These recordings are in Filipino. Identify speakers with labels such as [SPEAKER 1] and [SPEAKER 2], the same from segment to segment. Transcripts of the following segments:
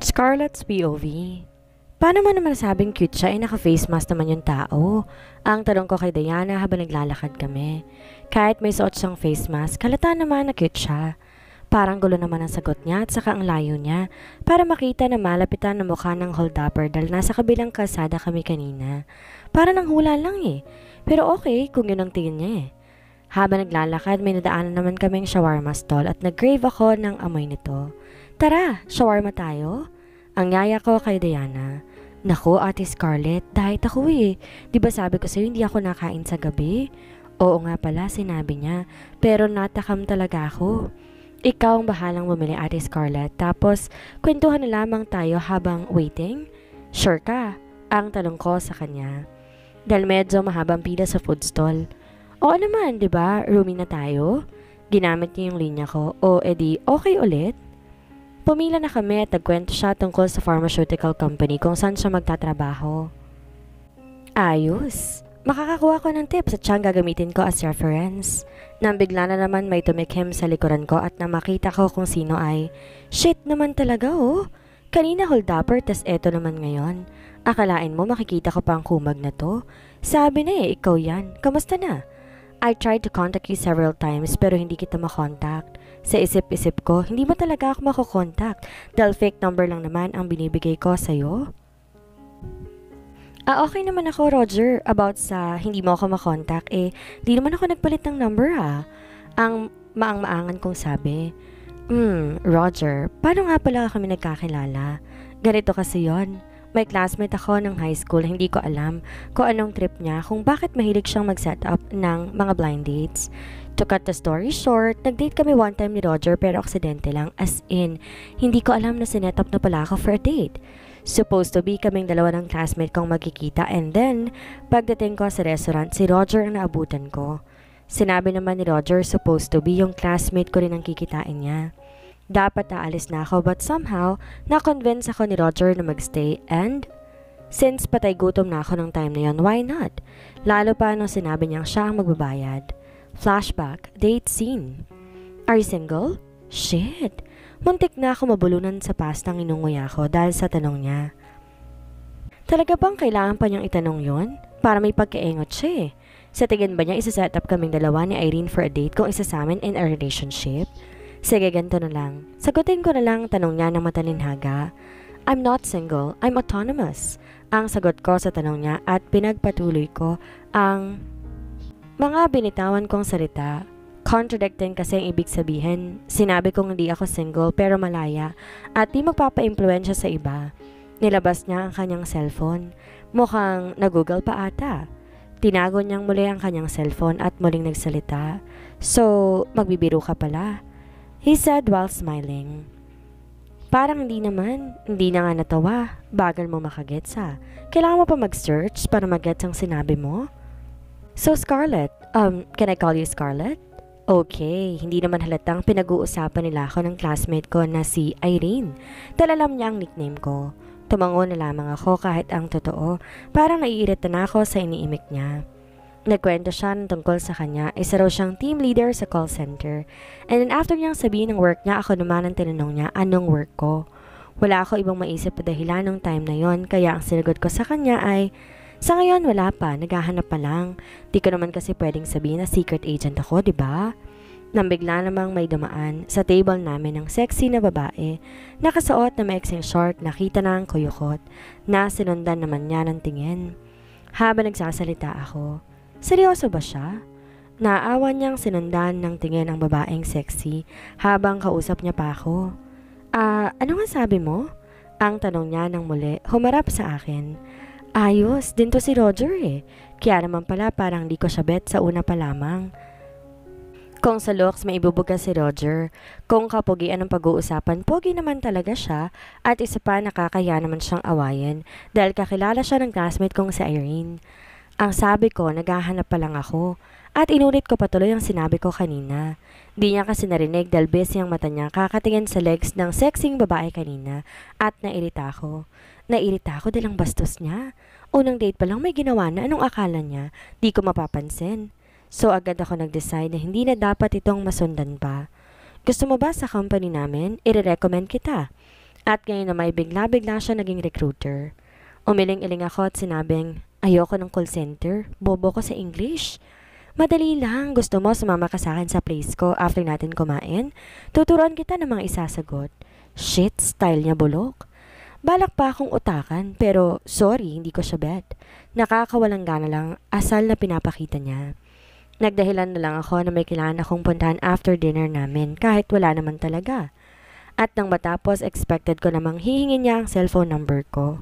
[SPEAKER 1] Scarlett's POV. Paano mo naman nasabing cute siya naka-face mask naman yung tao? Ang tanong ko kay Diana habang naglalakad kami. Kahit may suot siyang face mask, halata naman na cute siya. Parang gulo naman ang sagot niya at saka ang layo niya para makita na malapitan na mukha ng hold-upper dahil nasa kabilang kalsada kami kanina. Para nang hula lang eh. Pero okay kung yun ang tingin niya eh. Habang naglalakad, may nadaanan naman kaming shawarma stall at nag-crave ako ng amoy nito. Tara, shawarma tayo? Ang yaya ko kay Diana. Naku, Ate Scarlett, diet ako eh. Di ba sabi ko sa'yo hindi ako nakain sa gabi? Oo nga pala, sinabi niya. Pero natakam talaga ako. Ikaw ang bahalang bumili, Ate Scarlett. Tapos, kwentuhan na lamang tayo habang waiting? Sure ka? Ang tanong ko sa kanya. Dahil medyo mahabang pila sa food stall. Oo naman, di ba? Roomie na tayo? Ginamit niya yung linya ko. O edi, okay ulit? Pumila na kami at nagkwento siya tungkol sa pharmaceutical company kung saan siya magtatrabaho. Ayos. Makakakuha ko ng tips at siyang gagamitin ko as reference. Nang bigla na naman may tumikim sa likuran ko at nang makita ko kung sino ay, shit naman talaga oh. Kanina hold-upper tas eto naman ngayon. Akalain mo makikita ko pa ang kumag na to? Sabi na eh, ikaw yan. Kamusta na? I tried to contact you several times pero hindi kita makontak. Sa isip-isip ko, hindi mo talaga ako makokontak dahil fake number lang naman ang binibigay ko sa'yo. Okay naman ako, Roger, about sa hindi mo ako makontak. Di naman ako nagpalit ng number Ang maang-maangan kong sabi. Roger, paano nga pala kami nagkakilala? Ganito kasi yon. May classmate ako ng high school, hindi ko alam kung anong trip niya, kung bakit mahilig siyang mag-set up ng mga blind dates. To cut the story short, nag-date kami one time ni Roger pero aksidente lang, as in, hindi ko alam na sinet up na pala ako for a date. Supposed to be kaming dalawa ng classmate kong magkikita and then, pagdating ko sa restaurant, si Roger ang naabutan ko. Sinabi naman ni Roger, supposed to be yung classmate ko rin ang kikitain niya. Dapat aalis na ako but somehow, na-convince ako ni Roger na magstay and since patay gutom na ako ng time na yon, why not? Lalo pa nung sinabi niyang siya ang magbabayad. Flashback, date scene. Are you single? Shit! Muntik na ako mabulunan sa pastang inunguya ko dahil sa tanong niya. Talaga bang kailangan pa niyang itanong yon? Para may pagkaengot siya eh. Sa tingin ba niya isa-set up kaming dalawa ni Irene for a date kung isa sa amin in a relationship? Sige, ganito na lang. Sagutin ko na lang tanong niya ng matalinhaga. I'm not single, I'm autonomous. Ang sagot ko sa tanong niya at pinagpatuloy ko ang mga binitawan kong salita. Contradicting kasi ang ibig sabihin. Sinabi kong hindi ako single pero malaya at di magpapa-impluensya sa iba. Nilabas niya ang kanyang cellphone. Mukhang nag-google pa ata. Tinago niyang muli ang kanyang cellphone at muling nagsalita. So, magbibiro ka pala? He said while smiling. Parang hindi naman. Hindi na nga natawa. Bagal mo makagets Kailangan mo pa mag-search para mag-gets ang sinabi mo? So Scarlett, can I call you Scarlett? Okay, hindi naman halatang pinag-uusapan nila ako ng classmate ko na si Irene. Dahil alam niya ang nickname ko. Tumango na lamang ako kahit ang totoo. Parang naiirita na ako sa iniimik niya. Nagkwento siya ng tungkol sa kanya, isa raw siyang team leader sa call center. And then after niyang sabihin ng work niya, ako naman ang tinanong niya anong work ko. Wala ako ibang maisip na dahilan ng time na yon, kaya ang sinagot ko sa kanya ay, sa ngayon wala pa, naghahanap pa lang. Di ko naman kasi pwedeng sabihin na secret agent ako, di ba? Nang bigla namang may dumaan sa table namin ng sexy na babae, nakasuot na maiksing short, nakita na ang kuyukot, na sinundan naman niya ng tingin. Habang nagsasalita ako, seryoso ba siya? Naawa niyang sinundan ng tingin ang babaeng sexy habang kausap niya pa ako. Ano nga sabi mo? Ang tanong niya nang muli, humarap sa akin. Ayos, din to si Roger eh. Kaya naman pala parang di ko siya bet sa una pa lamang. Kung sa looks may ibubuga si Roger, kung kapugian ang pag-uusapan, pogi naman talaga siya at isa pa nakakaya naman siyang awayin dahil kakilala siya ng classmate kong si Irene. Ang sabi ko, naghahanap pa lang ako. At inulit ko patuloy ang sinabi ko kanina. Di niya kasi narinig dahil busy ang mata niya kakatingin sa legs ng sexing babae kanina at nairita ako. Nairita ako dahil ang bastos niya. Unang date pa lang may ginawa na anong akala niya, di ko mapapansin. So agad ako nag-decide na hindi na dapat itong masundan pa. Gusto mo ba sa company namin? I-recommend kita. At ngayon na may bigla-bigla siya naging recruiter. Umiling-iling ako at sinabing, ayoko ng call center, bobo ko sa English. Madali lang, gusto mo sumama ka sa akin sa place ko after natin kumain? Tuturuan kita ng mga isasagot. Shit, style niya bulok. Balak pa akong utakan pero sorry, hindi ko siya bet. Nakakawalang gana lang, asal na pinapakita niya. Nagdahilan na lang ako na may kailangan akong puntahan after dinner namin kahit wala naman talaga. At nang matapos, expected ko namang hihingin niya ang cellphone number ko.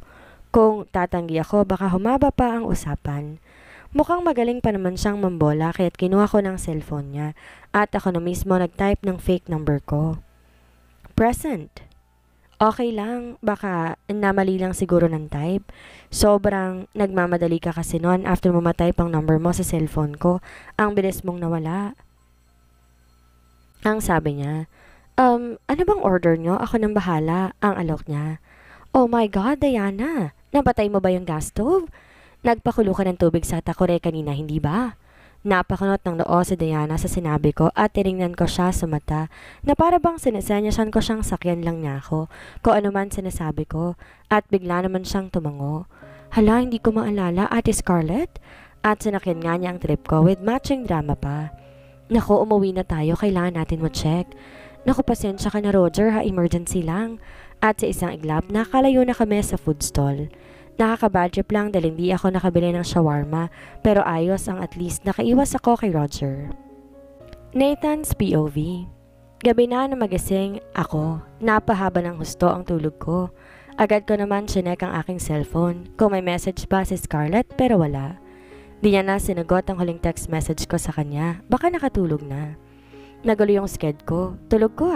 [SPEAKER 1] Kung tatanggi ako, baka humaba pa ang usapan. Mukhang magaling pa naman siyang mambola kaya't kinuha ko ng cellphone niya at ako na mismo nag-type ng fake number ko. Present. Okay lang, baka namali lang siguro ng type. Sobrang nagmamadali ka kasi noon after mo matype ang number mo sa cellphone ko. Ang bilis mong nawala. Ang sabi niya, ano bang order nyo? Ako nang bahala. Ang alok niya. Oh my God, Diana! Napatay mo ba yung gas stove? Nagpakulo ka ng tubig sa takore kanina, hindi ba? Napakunot ng noo si Diana sa sinabi ko at tinignan ko siya sa mata na para bang sinasenyasan ko siyang sakyan lang niya ako kung ano man sinasabi ko at bigla naman siyang tumango. Hala, hindi ko maalala, Ate Scarlett? At sinakyan nga niya ang trip ko with matching drama pa. Naku, umuwi na tayo, kailangan natin mo-check. Naku, pasensya ka na Roger ha, emergency lang. At sa isang iglap, nakalayo na kami sa food stall. Nakaka-bad trip lang dahil hindi ako nakabili ng shawarma pero ayos ang at least nakaiwas ako kay Roger. Nathan's POV. Gabi na magising ako. Napahaba ng husto ang tulog ko. Agad ko naman chinek ang aking cellphone kung may message ba si Scarlett pero wala. Di niya na sinagot ang huling text message ko sa kanya. Baka nakatulog na. Nagulo yung sked ko. Tulog ko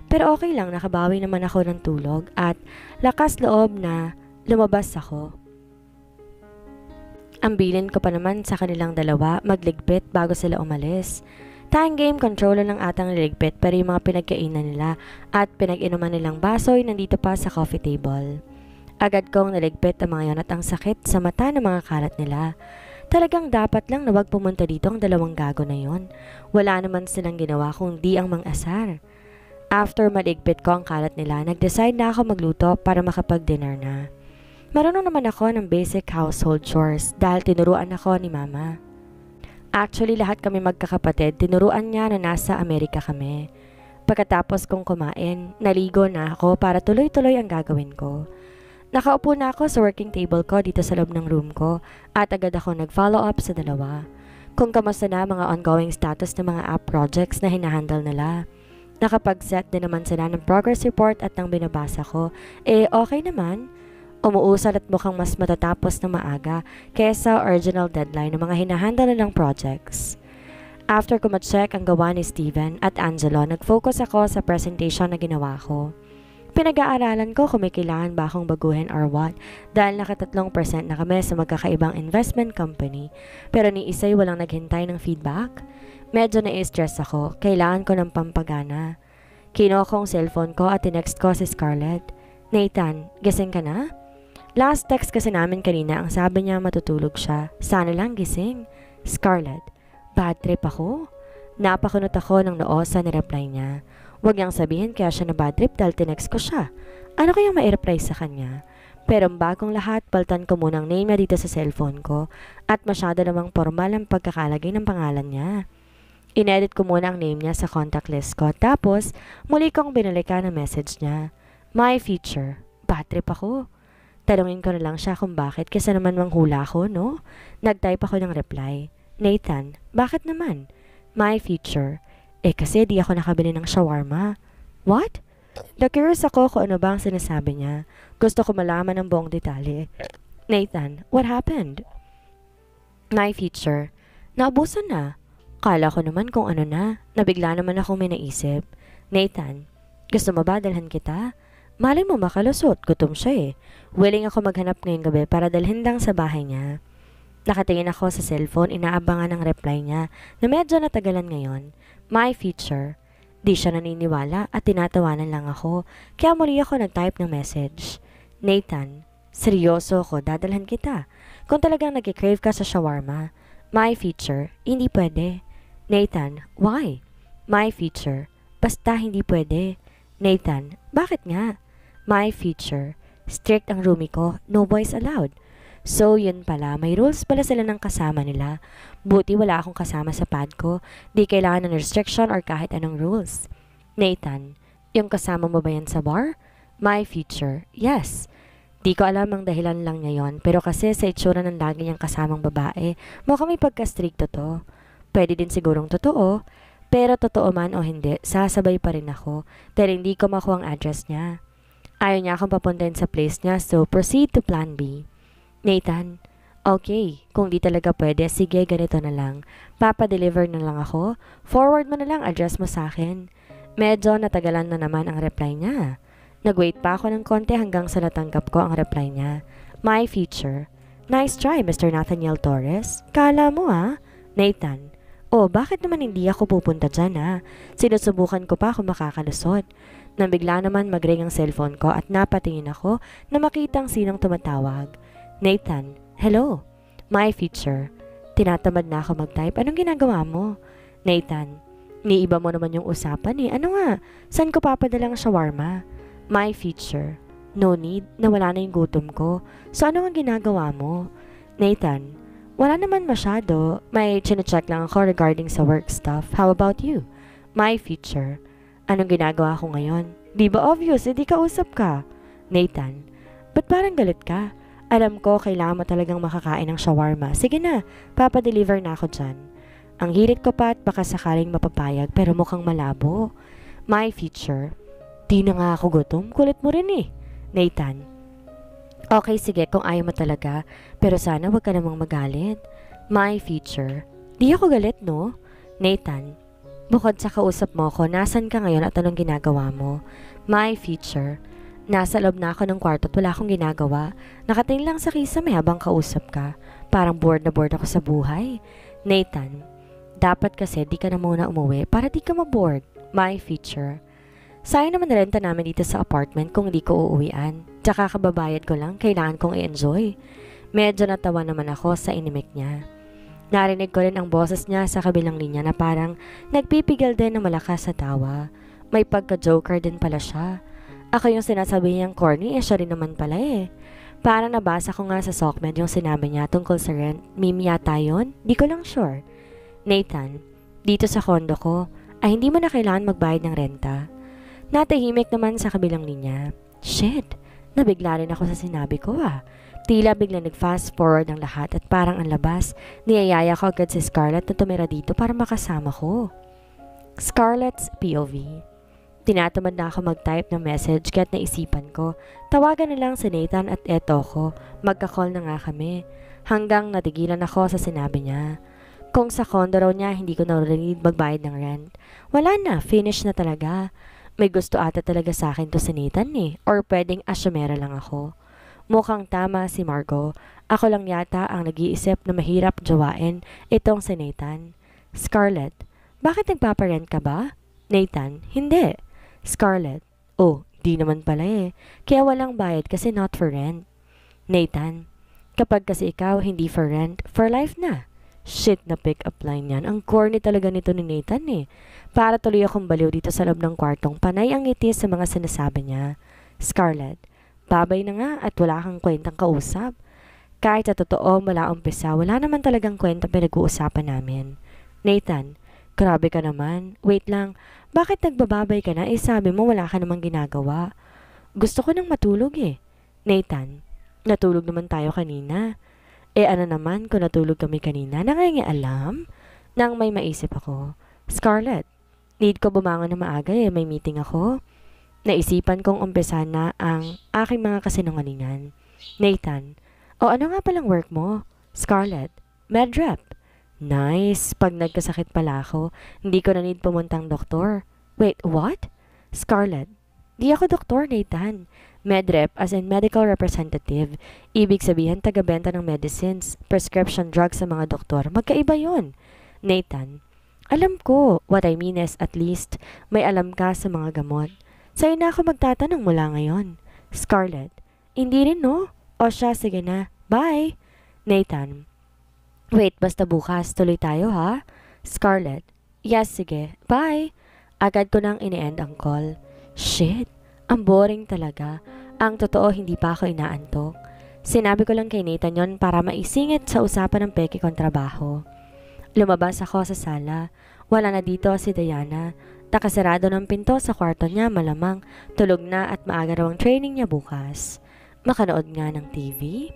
[SPEAKER 1] Pero okay lang, nakabawi naman ako ng tulog at lakas loob na lumabas ako. Ang bilin ko pa naman sa kanilang dalawa, magligpit bago sila umalis. Time game controller lang atang niligpit pero yung mga pinagkainan nila at pinag-inuman nilang basoy nandito pa sa coffee table. Agad kong niligpit ang mga yon at ang sakit sa mata ng mga kalat nila. Talagang dapat lang na wag pumunta dito ang dalawang gago na yon. Wala naman silang ginawa kung di ang mang-asar. After maligpit ko ang kalat nila, nag-decide na ako magluto para makapag-dinner na. Marunong naman ako ng basic household chores dahil tinuruan ako ni Mama. Actually, lahat kami magkakapatid, tinuruan niya na nasa Amerika kami. Pagkatapos kong kumain, naligo na ako para tuloy-tuloy ang gagawin ko. Nakaupo na ako sa working table ko dito sa loob ng room ko at agad ako nag-follow up sa dalawa. Kung kamusta na mga ongoing status ng mga app projects na hinahandle nila. Nakapag-set din naman sila ng progress report at nang binabasa ko, okay naman. Umuusal at mukhang mas matatapos na maaga kaysa original deadline ng mga hinahandle nilang projects. After ko ma-check ang gawa ni Steven at Angelo, nag-focus ako sa presentation na ginawa ko. Pinag-aaralan ko kung may kailangan ba akong baguhin or what dahil naka 3% na kami sa magkakaibang investment company pero ni isa'y walang naghintay ng feedback. Medyo na-stress ako, kailangan ko ng pampagana. Kinuha ko ang cellphone ko at tinext ko si Scarlett. Nathan, gising ka na? Last text kasi namin kanina ang sabi niya matutulog siya. Sana lang gising. Scarlett, bad trip ako? Napakunot ako ng noo sa nireply niya. Huwag niyang sabihin kaya siya na bad trip dahil tinext ko siya. Ano kayang ma-reply sa kanya? Pero bagong lahat, paltan ko muna ang name niya dito sa cellphone ko at masyado namang formal ang pagkakalagay ng pangalan niya. Inedit ko muna ang name niya sa contact list ko tapos muli kong binalikan ang message niya. My future, bad trip ako. Talungin ko na lang siya kung bakit kasi naman manghula ko, no? Nag-type ako ng reply. Nathan, bakit naman? My future. Kasi di ako nakabili ng shawarma. What? Na-curious ako kung ano ba ang sinasabi niya. Gusto ko malaman ng buong detalye. Nathan, what happened? My future. Naubusan na. Kala ko naman kung ano na. Nabigla naman ako may naisip. Nathan, gusto mo ba dalhan kita? Malay mo makalusot, gutom siya Willing ako maghanap ngayong gabi para dalhin lang sa bahay niya. Nakatingin ako sa cellphone, inaabangan ang reply niya na medyo natagalan ngayon. My future. Di siya naniniwala at tinatawanan lang ako, kaya muli ako nag-type ng message. Nathan, seryoso ako, dadalhan kita. Kung talagang nag-crave ka sa shawarma. My future, hindi pwede. Nathan, why? My future, basta hindi pwede. Nathan, bakit nga? My future. Strict ang roomie ko, no boys allowed. So, yun pala, may rules pala sila ng kasama nila. Buti wala akong kasama sa pad ko, di kailangan ng restriction or kahit anong rules. Nathan, yung kasama mo ba yan sa bar? My future. Yes. Di ko alam ang dahilan lang niya yon, pero kasi sa itsura ng lagi niyang kasamang babae, mukhang may pagka-stricto to. Pwede din sigurong totoo, pero totoo man o hindi, sasabay pa rin ako dahil hindi ko makuha ang address niya. Ayaw niya akong papuntahin sa place niya, so proceed to plan B. Nathan, okay, kung di talaga pwede, sige ganito na lang. Papa-deliver na lang ako, forward mo na lang address mo sa akin. Medyo natagalan na naman ang reply niya. Nag-wait pa ako ng konti hanggang sa natanggap ko ang reply niya. My future. Nice try, Mr. Nathaniel Torres. Kala mo Nathan. Oh, bakit naman hindi ako pupunta dyan Sinusubukan ko pa kung makakalusot. Nang bigla naman mag-ring ang cellphone ko at napatingin ako na makitang sinong tumatawag. Nathan, hello. My future. Tinatamad na ako mag-type. Anong ginagawa mo? Nathan, niiba mo naman yung usapan Ano nga? Saan ko papadala ang shawarma? My future. No need. Nawala na yung gutom ko. So ano ang ginagawa mo? Nathan, wala naman masyado. May chinecheck lang ako regarding sa work stuff. How about you? My future. Anong ginagawa ko ngayon? Di ba obvious? Di ka usap ka. Nathan, ba't parang galit ka? Alam ko, kailangan mo talagang makakain ng shawarma. Sige na, papadeliver na ako dyan. Ang hirit ko pa at baka sakaling mapapayag pero mukhang malabo. My future. Di na nga ako gutom. Kulit mo rin Nathan, okay sige kung ayaw mo talaga, pero sana wag ka namang magalit. My future. Di ako galit no? Nathan, bukod sa kausap mo ko, nasan ka ngayon at anong ginagawa mo? My future. Nasa loob na ako ng kwarto at wala akong ginagawa. Nakatingin lang sa kisame habang kausap ka. Parang bored na bored ako sa buhay. Nathan, dapat kasi di ka na muna umuwi para di ka mabored. My future. Sayang naman renta namin dito sa apartment kung hindi ko uuwian. Tsaka kababayad ko lang, kailangan kong i-enjoy. Medyo natawa naman ako sa inimik niya. Narinig ko rin ang boses niya sa kabilang linya na parang nagpipigil din ng malakas sa tawa. May pagka-joker din pala siya. Ako yung sinasabi niyang corny, siya rin naman pala Parang nabasa ko nga sa Sockmed yung sinabi niya tungkol sa rent. Meme yata yun? Di ko lang sure. Nathan, dito sa kondo ko, ay hindi mo na kailangan magbayad ng renta. Natahimik naman sa kabilang linya. Shit, nabigla rin ako sa sinabi ko Tila biglang nag-fast forward ang lahat at parang ang labas, niyayaya ko agad si Scarlett na tumira dito para makasama ko. Scarlett's POV. Tinatamad na ako mag-type ng message kaya't naisipan ko. Tawagan na lang si Nathan at eto ko. Magka-call na nga kami. Hanggang natigilan ako sa sinabi niya. Kung sa condo raw niya hindi ko narinig magbayad ng rent. Wala na, finish na talaga. May gusto ata talaga sa akin to si Nathan or pwedeng asyamera lang ako. Mukhang tama si Margo. Ako lang yata ang nag-iisip na mahirap jawain itong si Nathan. Scarlett, bakit nagpaparent ka ba? Nathan, hindi. Scarlett, oh, di naman pala Kaya walang bayad kasi not for rent. Nathan, kapag kasi ikaw hindi for rent, for life na. Shit na pick-up line yan. Ang corny talaga nito ni Nathan Para tuloy akong baliw dito sa loob ng kwartong panay ang ngiti sa mga sinasabi niya. Scarlett, babay na nga at wala kang kwentang kausap. Kahit sa totoo mula umpisa, wala naman talagang kwentang pinag-uusapan namin. Nathan, grabe ka naman. Wait lang, bakit nagbababay ka na? Sabi mo wala ka namang ginagawa. Gusto ko nang matulog Nathan, natulog naman tayo kanina. Ano naman kung natulog kami kanina? Nangangialam? Nang may maisip ako. Scarlett, need ko bumangon na maaga may meeting ako. Naisipan kong umpisa na ang aking mga kasinungalingan. Nathan, ano nga palang work mo? Scarlett, medrep. Nice, pag nagkasakit pala ako, hindi ko na need pumuntang doktor. Wait, what? Scarlett, di ako doktor, Nathan. Medrep as in medical representative. Ibig sabihin taga-benta ng medicines, prescription drugs sa mga doktor. Magkaiba yon. Nathan, alam ko. What I mean is at least may alam ka sa mga gamot. Sa'yo na ako magtatanong mula ngayon. Scarlett, hindi rin no? O siya, sige na. Bye! Nathan, wait, basta bukas tuloy tayo ha? Scarlett, yes, sige. Bye! Agad ko nang ini-end ang call. Shit! Ang boring talaga. Ang totoo, hindi pa ako inaantok. Sinabi ko lang kay Nathan yon para maisingit sa usapan ng peke kong trabaho. Lumabas ako sa sala. Wala na dito si Diana. Nakasarado ng pinto sa kwarto niya, malamang tulog na at maaga raw ang training niya bukas. Makanood nga ng TV.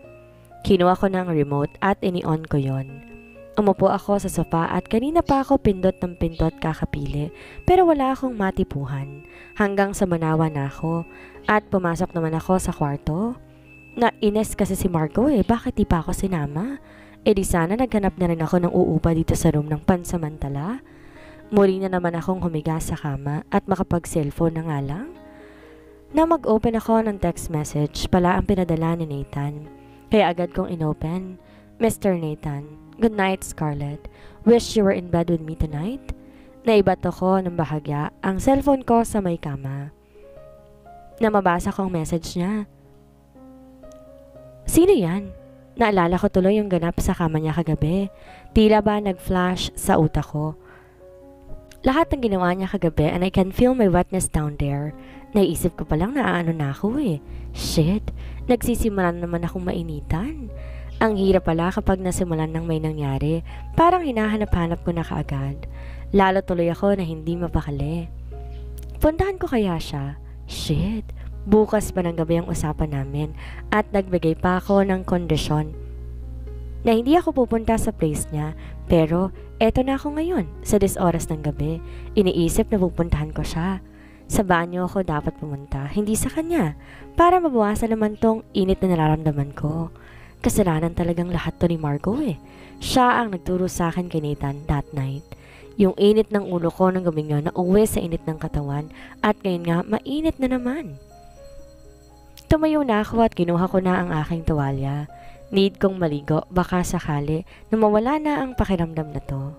[SPEAKER 1] Kinuha ko ng remote at ini-on ko yon. Umupo ako sa sofa at kanina pa ako pindot ng pindot kakapili pero wala akong matipuhan hanggang sa manawa na ako at pumasok naman ako sa kwarto. Nainis kasi si Marco bakit di pa ako sinama? Di sana naghanap na rin ako ng uupa dito sa room ng pansamantala. Muli na naman akong humiga sa kama at makapag-cellphone na nga lang. Na mag-open ako ng text message pala ang pinadala ni Nathan. Kaya agad kong inopen. Mr. Nathan, good night Scarlett. Wish you were in bed with me tonight. Naibat ako ng bahagya ang cellphone ko sa may kama. Na mabasa ko ang message niya. Sino yan? Naalala ko tuloy yung ganap sa kama niya kagabi. Tila ba nag-flash sa utak ko. Lahat ng ginawa niya kagabi and I can feel my wetness down there. Naisip ko palang naaano na ako Shit, nagsisimulan naman akong mainitan. Ang hirap pala kapag nasimulan ng may nangyari, parang hinahanap-hanap ko na kaagad. Lalo tuloy ako na hindi mapakali. Puntahan ko kaya siya? Shit, bukas pa ng gabi ang usapan namin at nagbigay pa ako ng kondisyon na hindi ako pupunta sa place niya, pero eto na ako ngayon sa 10 oras ng gabi. Iniisip na pupuntahan ko siya. Sa banyo ako dapat pumunta, hindi sa kanya, para mabawasan naman tong init na nararamdaman ko. Kasalanan talagang lahat to ni Marco Siya ang nagturo sa akin kay Nathan that night. Yung init ng ulo ko ng gabing yun na uwi sa init ng katawan at ngayon nga mainit na naman. Tumayo na ako at kinuha ko na ang aking tuwalya. Need kong maligo, baka sakali na mawala na ang pakiramdam na to.